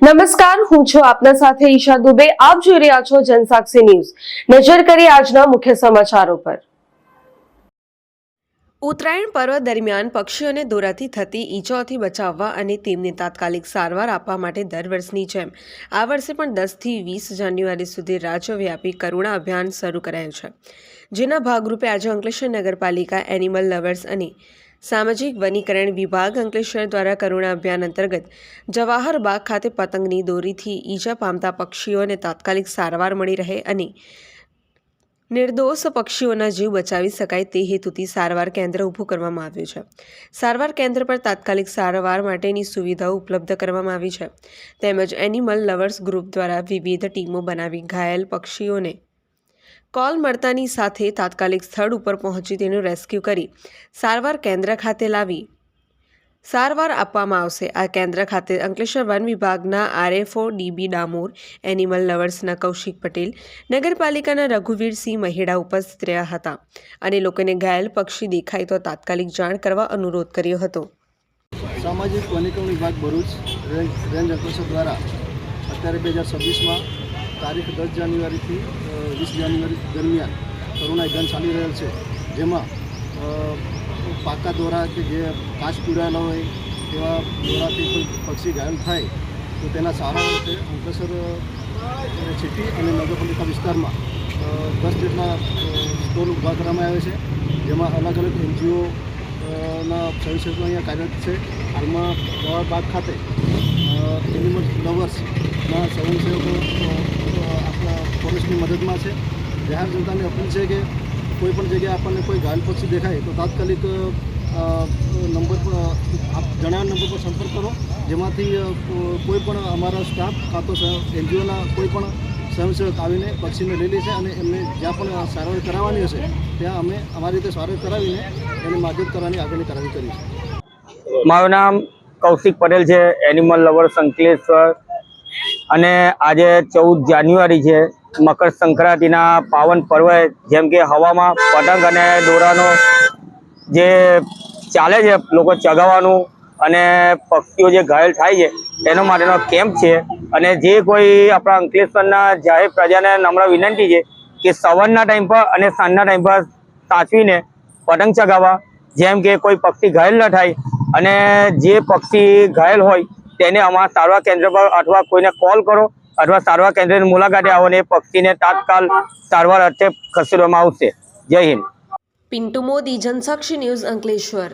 નમસ્કાર, હું છું આપના સાથે ઈશા દુબે. આપ જોઈ રહ્યા છો જનસાક્ષી ન્યૂઝ. નજર કરીએ આજના મુખ્ય સમાચારો પર. ઉત્તરાયણ પર્વ દરમિયાન પક્ષીઓને દોરાથી થતી ઈજાઓથી બચાવવા અને તેમને તાત્કાલિક સારવાર આપવા માટે દર વર્ષની જેમ આ વર્ષે પણ 10 થી 20 જાન્યુઆરી સુધી રાજ્યવ્યાપી કરુણા અભિયાન શરૂ કરાયું છે, જેના ભાગરૂપે આજે અંકલેશ્વર નગરપાલિકા, એનિમલ લવર્સ અને સામાજિક વનીકરણ વિભાગ અંકલેશ્વર દ્વારા કરુણા અભિયાન અંતર્ગત જવાહર બાગ ખાતે પતંગની દોરીથી ઈજા પામતા પક્ષીઓને તાત્કાલિક સારવાર મળી રહે અને નિર્દોષ પક્ષીઓના જીવ બચાવી શકાય તે હેતુથી સારવાર કેન્દ્ર ઊભું કરવામાં આવ્યું છે. સારવાર કેન્દ્ર પર તાત્કાલિક સારવાર માટેની સુવિધાઓ ઉપલબ્ધ કરવામાં આવી છે, તેમજ એનિમલ લવર્સ ગ્રુપ દ્વારા વિવિધ ટીમો બનાવી ઘાયલ પક્ષીઓને કોલ મળતાની સાથે તાત્કાલિક સ્થળ ઉપર પહોંચી તેનું રેસ્ક્યુ કરી સારવાર કેન્દ્ર ખાતે લાવી સારવાર આપવામાં આવશે. આ કેન્દ્ર ખાતે અંકલેશ્વર વન વિભાગના આરએફઓ ડીબી ડામોર, એનિમલ લવર્સના કૌશિક પટેલ, નગરપાલિકાના રઘુવીરસિંહ મહેડા ઉપસ્થિત રહ્યા હતા અને લોકોને ઘાયલ પક્ષી દેખાય તો તાત્કાલિક જાણ કરવા અનુરોધ કર્યો હતો. સામાજિક વનીકરણ વિભાગ ભરૂચ રેન્જ અંકલેશ્વર દ્વારા અત્યારે 2026માં તારીખ 10 જાન્યુઆરીથી 20 જાન્યુઆરી દરમિયાન કરુણા અભિયાન ચાલી રહેલ છે, જેમાં પાકા દોરા કે જે કાચ પીડાયેલા હોય તેવા દોરાથી કોઈ પક્ષી ઘાયલ થાય તો તેના સારા માટે અંકલેશ્વર સિટી અને નગરપાલિકા વિસ્તારમાં 10 જેટલા સ્ટોલ ઊભા કરવામાં આવે છે, જેમાં અલગ અલગ NGO ના સ્વયંસેવકો અહીંયા કાર્યરત છે. હાલમાં જવાહર બાગ ખાતે એનિમલ લવર્સના સ્વયંસેવકો આપણા ફોરેસ્ટની મદદમાં છે. જાહેર જનતાને અપીલ છે કે કોઈ પણ જગ્યાએ આપણને કોઈ ઘાયલ પક્ષી દેખાય તો તાત્કાલિક નંબર પર આપ જણાવેલ નંબર પર સંપર્ક કરો, જેમાંથી કોઈ પણ અમારા સ્ટાફ કાં તો NGOના કોઈ પણ સ્વયંસેવક આવીને પક્ષીને લઈ લે છે અને એમને જ્યાં પણ સારવાર કરાવવાની હશે ત્યાં અમે અમારી રીતે સારવાર કરાવીને એને માજત કરવાની આગળની કાર્યવાહી કરીશું. મારું નામ કૌશિક પટેલ છે, એનિમલ લવર્સ અંકલેશ્વર. અને આજે 14 જાન્યુઆરી છે, મકર સંક્રાંતિના પાવન પર્વે જેમ કે હવામાં પતંગ અને દોરાનો જે ચાલે છે, લોકો ચગાવવાનું અને પક્ષીઓ જે ઘાયલ થાય છે એનો માટેનો કેમ્પ છે. અને જે કોઈ આપણા અંકલેશ્વરના જાહેર પ્રજાને નમ્ર વિનંતી છે કે સવારના ટાઈમ પર અને સાંજના ટાઈમ પર સાચવીને પતંગ ચગાવવા, જેમ કે કોઈ પક્ષી ઘાયલ ન થાય. અને જે પક્ષી ઘાયલ હોય તેને અમારા સારવાર કેન્દ્ર પર અથવા કોઈને કોલ કરો અથવા સારવાર કેન્દ્રની મુલાકાતે આવો અને પક્ષીને તાત્કાલ સારવાર અર્થે ખસેડવામાં આવશે. જય હિન્દ. પિન્ટુ મોદી, જનસાક્ષી ન્યૂઝ, અંકલેશ્વર.